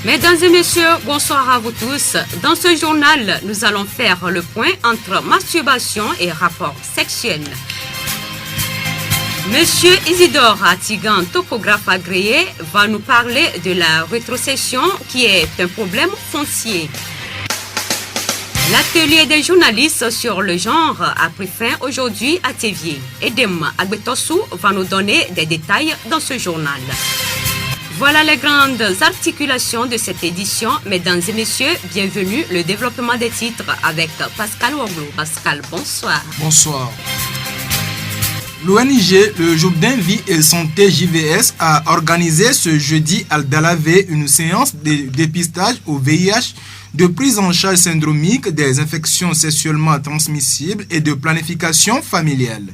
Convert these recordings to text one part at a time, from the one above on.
Mesdames et messieurs, bonsoir à vous tous. Dans ce journal, nous allons faire le point entre masturbation et rapport sexuel. Monsieur Isidore Atigan, topographe agréé, va nous parler de la rétrocession qui est un problème foncier. L'atelier des journalistes sur le genre a pris fin aujourd'hui à Tévier. Edem Agbetossou va nous donner des détails dans ce journal. Voilà les grandes articulations de cette édition. Mesdames et messieurs, bienvenue le développement des titres avec Pascal Woglo. Pascal, bonsoir. Bonsoir. L'ONG, le Jourdain Vie et Santé JVS, a organisé ce jeudi à Dalavé une séance de dépistage au VIH, de prise en charge syndromique des infections sexuellement transmissibles et de planification familiale.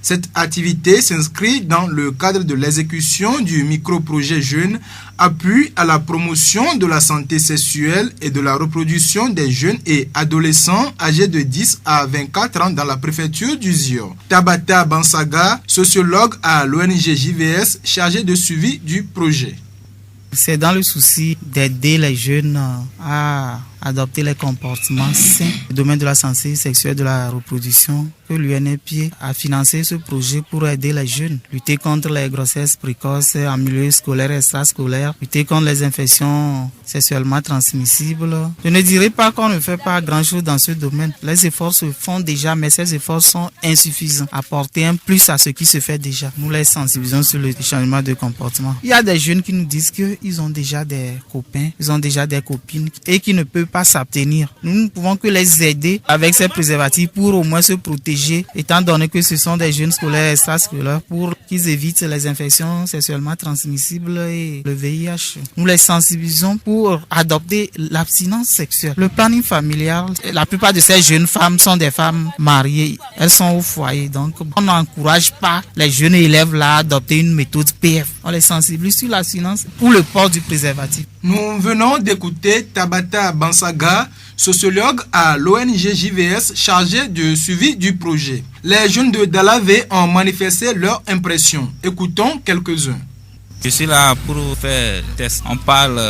Cette activité s'inscrit dans le cadre de l'exécution du micro-projet Jeunes, appui à la promotion de la santé sexuelle et de la reproduction des jeunes et adolescents âgés de 10 à 24 ans dans la préfecture du Zior. Tabata Bansaga, sociologue à l'ONG JVS, chargé de suivi du projet. C'est dans le souci d'aider les jeunes à adopter les comportements sains au domaine de la santé sexuelle et de la reproduction que l'UNFPA a financé ce projet pour aider les jeunes, lutter contre les grossesses précoces en milieu scolaire et extrascolaire, lutter contre les infections sexuellement transmissibles. Je ne dirais pas qu'on ne fait pas grand-chose dans ce domaine. Les efforts se font déjà, mais ces efforts sont insuffisants. Apporter un plus à ce qui se fait déjà. Nous les sensibilisons sur le changement de comportement. Il y a des jeunes qui nous disent qu'ils ont déjà des copains, ils ont déjà des copines et qui ne peuvent pas s'abstenir. Nous ne pouvons que les aider avec ces préservatifs pour au moins se protéger, étant donné que ce sont des jeunes scolaires et extrascolaires, pour qu'ils évitent les infections sexuellement transmissibles et le VIH. Nous les sensibilisons pour adopter l'abstinence sexuelle. Le planning familial, la plupart de ces jeunes femmes sont des femmes mariées. Elles sont au foyer. Donc, on n'encourage pas les jeunes élèves là à adopter une méthode PF. On les sensibilise sur l'abstinence pour le port du préservatif. Nous venons d'écouter Tabata Bansaga, sociologue à l'ONG JVS chargé de suivi du projet. Les jeunes de Dalavé ont manifesté leur impression. Écoutons quelques-uns. Je suis là pour faire test. On parle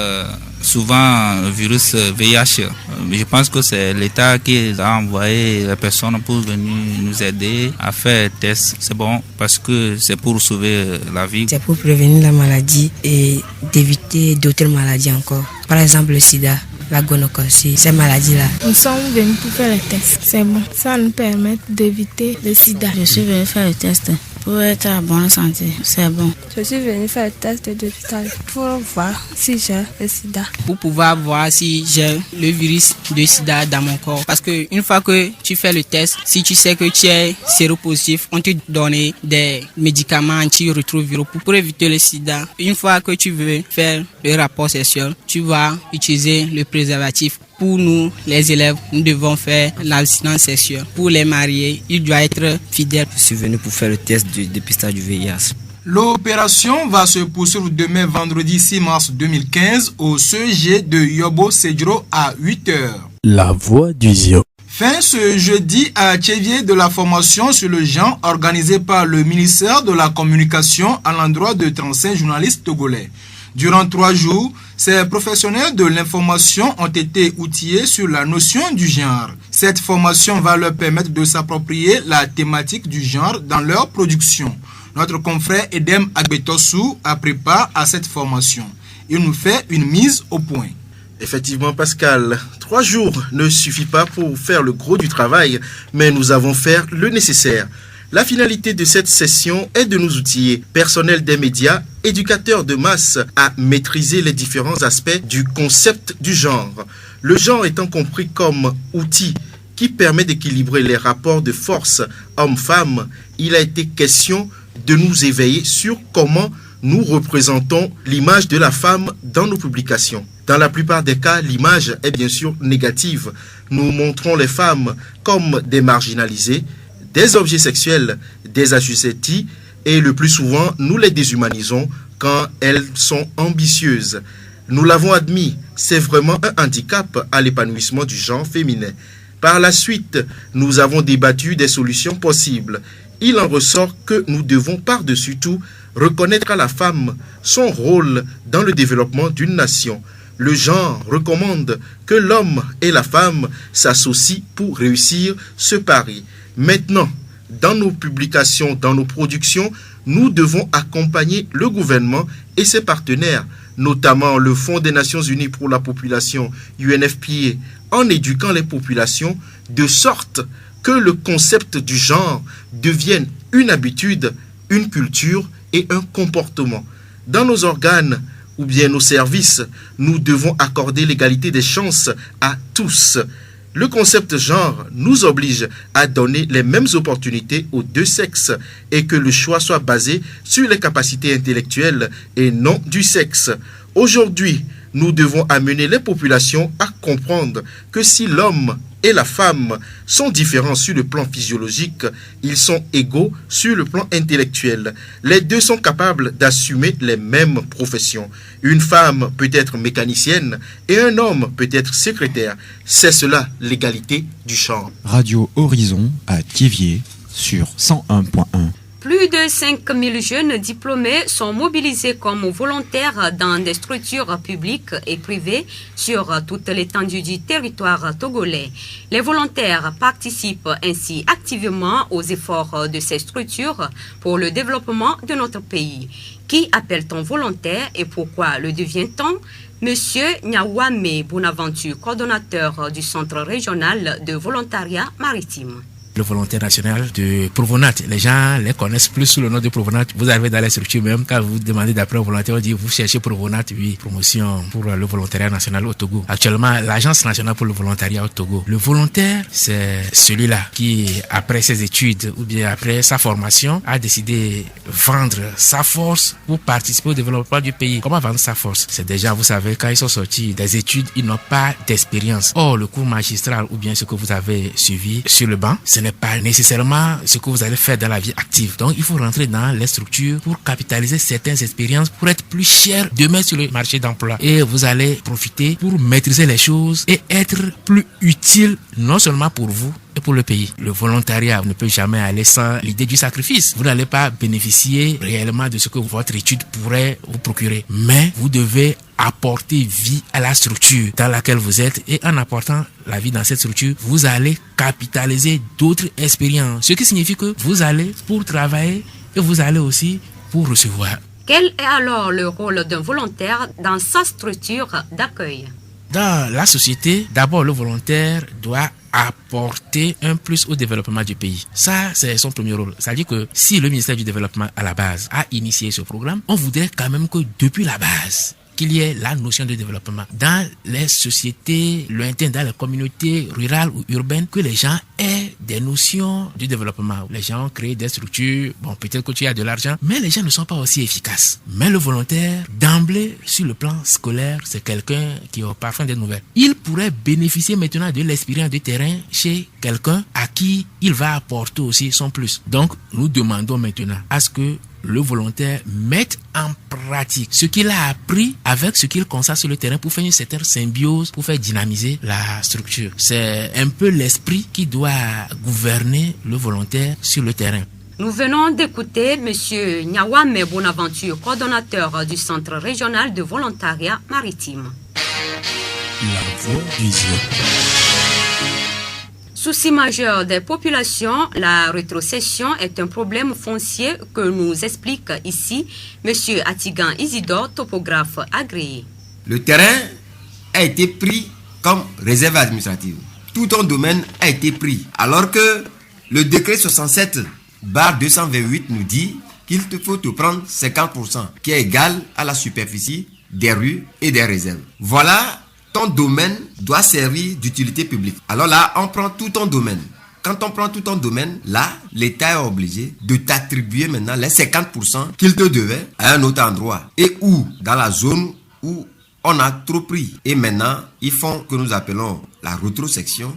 souvent du virus VIH. Je pense que c'est l'État qui a envoyé les personnes pour venir nous aider à faire test. C'est bon parce que c'est pour sauver la vie. C'est pour prévenir la maladie et d'éviter d'autres maladies encore. Par exemple le sida, la gonococcie, ces maladies-là. Nous sommes venus pour faire les tests. C'est bon. Ça nous permet d'éviter le sida. Je suis venu faire le test pour être en bonne santé. C'est bon. Je suis venu faire le test de dépistage pour voir si j'ai le sida. Pour pouvoir voir si j'ai le virus de sida dans mon corps. Parce qu'une fois que tu fais le test, si tu sais que tu es séropositif, on te donne des médicaments antirétroviraux pour éviter le sida. Une fois que tu veux faire le rapport sexuel, tu vas utiliser le préservatif. Pour nous, les élèves, nous devons faire l'abstinence sexuelle. Pour les mariés, ils doivent être fidèles. Je suis venu pour faire le test du dépistage du VIH. L'opération va se poursuivre demain vendredi 6 mars 2015 au CEG de Yobo Sedro à 8h. La voix du Zio. Fin ce jeudi à Tévier de la formation sur le genre organisée par le ministère de la Communication à l'endroit de 35 journalistes togolais. Durant 3 jours, ces professionnels de l'information ont été outillés sur la notion du genre. Cette formation va leur permettre de s'approprier la thématique du genre dans leur production. Notre confrère Edem Agbetossou a pris part à cette formation. Il nous fait une mise au point. Effectivement, Pascal, 3 jours ne suffit pas pour faire le gros du travail, mais nous avons fait le nécessaire. La finalité de cette session est de nous outiller, personnel des médias, éducateurs de masse, à maîtriser les différents aspects du concept du genre. Le genre étant compris comme outil qui permet d'équilibrer les rapports de force homme-femme, il a été question de nous éveiller sur comment nous représentons l'image de la femme dans nos publications. Dans la plupart des cas, l'image est bien sûr négative. Nous montrons les femmes comme des marginalisées, des objets sexuels, des assujettis, et le plus souvent, nous les déshumanisons quand elles sont ambitieuses. Nous l'avons admis, c'est vraiment un handicap à l'épanouissement du genre féminin. Par la suite, nous avons débattu des solutions possibles. Il en ressort que nous devons par-dessus tout reconnaître à la femme son rôle dans le développement d'une nation. Le genre recommande que l'homme et la femme s'associent pour réussir ce pari. Maintenant, dans nos publications, dans nos productions, nous devons accompagner le gouvernement et ses partenaires, notamment le Fonds des Nations Unies pour la population, UNFPA, en éduquant les populations de sorte que le concept du genre devienne une habitude, une culture et un comportement. Dans nos organes ou bien nos services, nous devons accorder l'égalité des chances à tous. Le concept genre nous oblige à donner les mêmes opportunités aux deux sexes et que le choix soit basé sur les capacités intellectuelles et non du sexe. Aujourd'hui, nous devons amener les populations à comprendre que si l'homme et la femme sont différents sur le plan physiologique, ils sont égaux sur le plan intellectuel. Les deux sont capables d'assumer les mêmes professions. Une femme peut être mécanicienne et un homme peut être secrétaire. C'est cela l'égalité du genre. Radio Horizon à Thiviers sur 101.1. Plus de 5000 jeunes diplômés sont mobilisés comme volontaires dans des structures publiques et privées sur toute l'étendue du territoire togolais. Les volontaires participent ainsi activement aux efforts de ces structures pour le développement de notre pays. Qui appelle-t-on volontaire et pourquoi le devient-on? Monsieur Nyawame Bonaventure, coordonnateur du Centre régional de volontariat maritime. Le volontaire national de Provonat. Les gens les connaissent plus sous le nom de Provonat. Vous arrivez dans les structures même, quand vous demandez d'après un volontaire, on dit vous cherchez Provonat, oui, promotion pour le volontariat national au Togo. Actuellement, l'Agence nationale pour le volontariat au Togo. Le volontaire, c'est celui-là qui, après ses études ou bien après sa formation, a décidé de vendre sa force pour participer au développement du pays. Comment vendre sa force? C'est déjà, vous savez, quand ils sont sortis des études, ils n'ont pas d'expérience. Or, le cours magistral ou bien ce que vous avez suivi sur le banc, ce n'est pas nécessairement ce que vous allez faire dans la vie active. Donc, il faut rentrer dans les structures pour capitaliser certaines expériences pour être plus cher demain sur le marché d'emploi. Et vous allez profiter pour maîtriser les choses et être plus utile non seulement pour vous et pour le pays. Le volontariat ne peut jamais aller sans l'idée du sacrifice. Vous n'allez pas bénéficier réellement de ce que votre étude pourrait vous procurer. Mais vous devez apporter vie à la structure dans laquelle vous êtes et en apportant la vie dans cette structure, vous allez capitaliser d'autres expériences. Ce qui signifie que vous allez pour travailler et vous allez aussi pour recevoir. Quel est alors le rôle d'un volontaire dans sa structure d'accueil? Dans la société, d'abord le volontaire doit apporter un plus au développement du pays. Ça, c'est son premier rôle. Ça veut dire que si le ministère du Développement à la base a initié ce programme, on voudrait quand même que depuis la base, qu'il y ait la notion de développement dans les sociétés lointaines, dans les communautés rurales ou urbaines, que les gens aient des notions du développement. Les gens ont créé des structures, bon, peut-être que tu as de l'argent, mais les gens ne sont pas aussi efficaces. Mais le volontaire, d'emblée, sur le plan scolaire, c'est quelqu'un qui a parfois des nouvelles. Il pourrait bénéficier maintenant de l'expérience de terrain chez quelqu'un à qui il va apporter aussi son plus. Donc, nous demandons maintenant à ce que le volontaire mette en pratique ce qu'il a appris avec ce qu'il constate sur le terrain pour faire une certaine symbiose, pour faire dynamiser la structure. C'est un peu l'esprit qui doit gouverner le volontaire sur le terrain. Nous venons d'écouter M. Nyawame Bonaventure, coordonnateur du Centre régional de volontariat maritime. La voix du Zion. Souci majeur des populations, la rétrocession est un problème foncier que nous explique ici M. Atigan Isidore, topographe agréé. Le terrain a été pris comme réserve administrative. Tout un domaine a été pris. Alors que le décret 67/228 nous dit qu'il te faut te prendre 50%, qui est égal à la superficie des rues et des réserves. Voilà. Ton domaine doit servir d'utilité publique. Alors là, on prend tout ton domaine. Quand on prend tout ton domaine, là, l'État est obligé de t'attribuer maintenant les 50% qu'il te devait à un autre endroit. Et où? Dans la zone où on a trop pris. Et maintenant, ils font que nous appelons la rétrosection.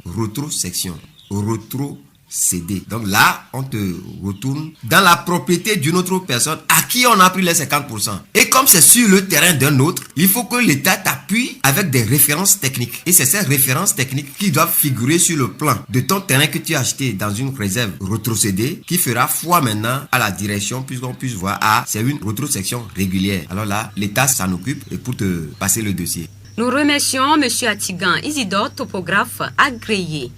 Cédé. Donc là, on te retourne dans la propriété d'une autre personne à qui on a pris les 50%. Et comme c'est sur le terrain d'un autre, il faut que l'État t'appuie avec des références techniques. Et c'est ces références techniques qui doivent figurer sur le plan de ton terrain que tu as acheté dans une réserve rétrocédée qui fera foi maintenant à la direction puisqu'on puisse voir, c'est une rétrosection régulière. Alors là, l'État s'en occupe et pour te passer le dossier. Nous remercions M. Atigan Isidore, topographe agréé.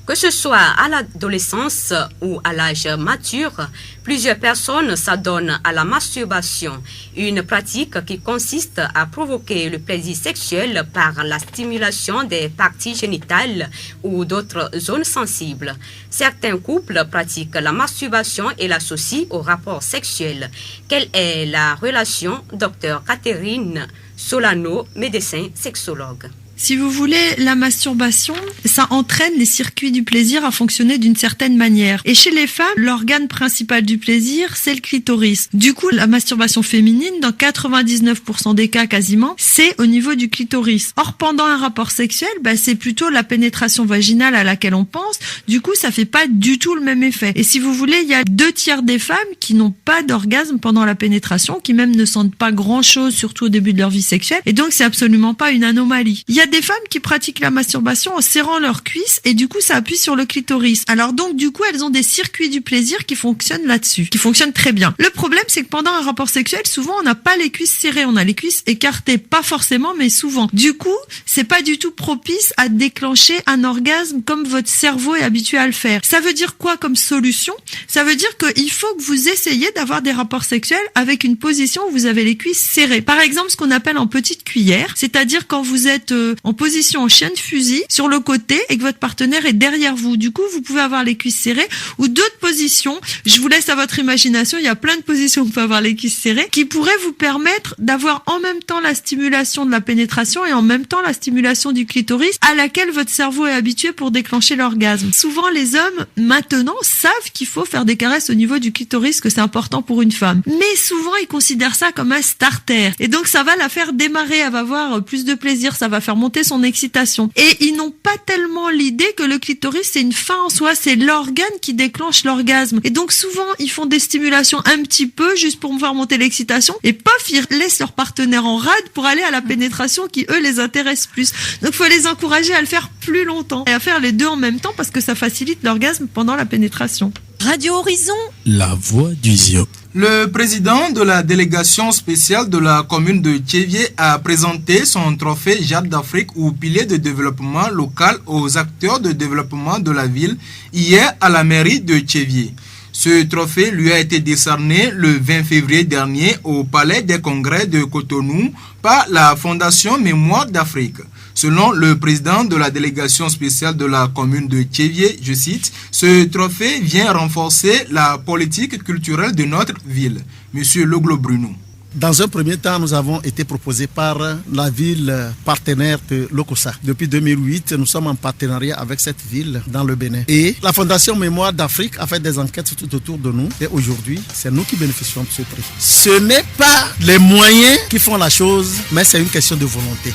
Que ce soit à l'adolescence ou à l'âge mature, plusieurs personnes s'adonnent à la masturbation, une pratique qui consiste à provoquer le plaisir sexuel par la stimulation des parties génitales ou d'autres zones sensibles. Certains couples pratiquent la masturbation et l'associent au rapport sexuel. Quelle est la relation? Dr Catherine Solano, médecin sexologue. Si vous voulez, la masturbation, ça entraîne les circuits du plaisir à fonctionner d'une certaine manière. Et chez les femmes, l'organe principal du plaisir, c'est le clitoris. Du coup, la masturbation féminine, dans 99% des cas quasiment, c'est au niveau du clitoris. Or, pendant un rapport sexuel, c'est plutôt la pénétration vaginale à laquelle on pense. Du coup, ça fait pas du tout le même effet. Et si vous voulez, il y a 2/3 des femmes qui n'ont pas d'orgasme pendant la pénétration, qui même ne sentent pas grand-chose, surtout au début de leur vie sexuelle. Et donc, c'est absolument pas une anomalie. Il y a des femmes qui pratiquent la masturbation en serrant leurs cuisses et du coup ça appuie sur le clitoris. Alors donc du coup elles ont des circuits du plaisir qui fonctionnent là-dessus, qui fonctionnent très bien. Le problème c'est que pendant un rapport sexuel, souvent on n'a pas les cuisses serrées, on a les cuisses écartées, pas forcément mais souvent. Du coup, c'est pas du tout propice à déclencher un orgasme comme votre cerveau est habitué à le faire. Ça veut dire quoi comme solution? Ça veut dire qu'il faut que vous essayiez d'avoir des rapports sexuels avec une position où vous avez les cuisses serrées. Par exemple, ce qu'on appelle en petite cuillère, c'est-à-dire quand vous êtes en position en chien de fusil sur le côté et que votre partenaire est derrière vous. Du coup, vous pouvez avoir les cuisses serrées ou d'autres positions. Je vous laisse à votre imagination. Il y a plein de positions où vous pouvez avoir les cuisses serrées qui pourraient vous permettre d'avoir en même temps la stimulation de la pénétration et en même temps la stimulation du clitoris à laquelle votre cerveau est habitué pour déclencher l'orgasme. Souvent, les hommes, maintenant, savent qu'il faut faire des caresses au niveau du clitoris, que c'est important pour une femme. Mais souvent, ils considèrent ça comme un starter. Et donc, ça va la faire démarrer. Elle va avoir plus de plaisir. Ça va faire monter son excitation. Et ils n'ont pas tellement l'idée que le clitoris c'est une fin en soi, c'est l'organe qui déclenche l'orgasme. Et donc souvent ils font des stimulations un petit peu juste pour faire monter l'excitation et pof, ils laissent leur partenaire en rade pour aller à la pénétration qui eux les intéresse plus. Donc il faut les encourager à le faire plus longtemps et à faire les deux en même temps parce que ça facilite l'orgasme pendant la pénétration. Radio Horizon, la voix du Zion. Le président de la délégation spéciale de la commune de Thiévié a présenté son trophée Jade d'Afrique ou pilier de développement local aux acteurs de développement de la ville hier à la mairie de Thiévié. Ce trophée lui a été décerné le 20 février dernier au Palais des Congrès de Cotonou par la Fondation Mémoire d'Afrique. Selon le président de la délégation spéciale de la commune de Thiévié, je cite, « Ce trophée vient renforcer la politique culturelle de notre ville. » Monsieur Loglo Bruno. Dans un premier temps, nous avons été proposés par la ville partenaire de Lokossa. Depuis 2008, nous sommes en partenariat avec cette ville dans le Bénin. Et la Fondation Mémoire d'Afrique a fait des enquêtes tout autour de nous. Et aujourd'hui, c'est nous qui bénéficions de ce prix. Ce n'est pas les moyens qui font la chose, mais c'est une question de volonté.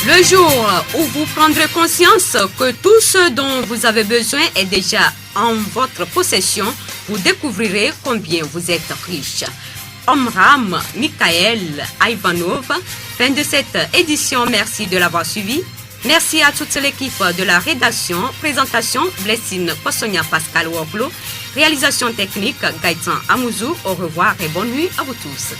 Le jour où vous prendrez conscience que tout ce dont vous avez besoin est déjà en votre possession, vous découvrirez combien vous êtes riche. Omram Michael Ivanov, fin de cette édition, merci de l'avoir suivi. Merci à toute l'équipe de la rédaction, présentation Blessine Possonia Pascal Woklo, réalisation technique Gaëtan Amouzou, au revoir et bonne nuit à vous tous.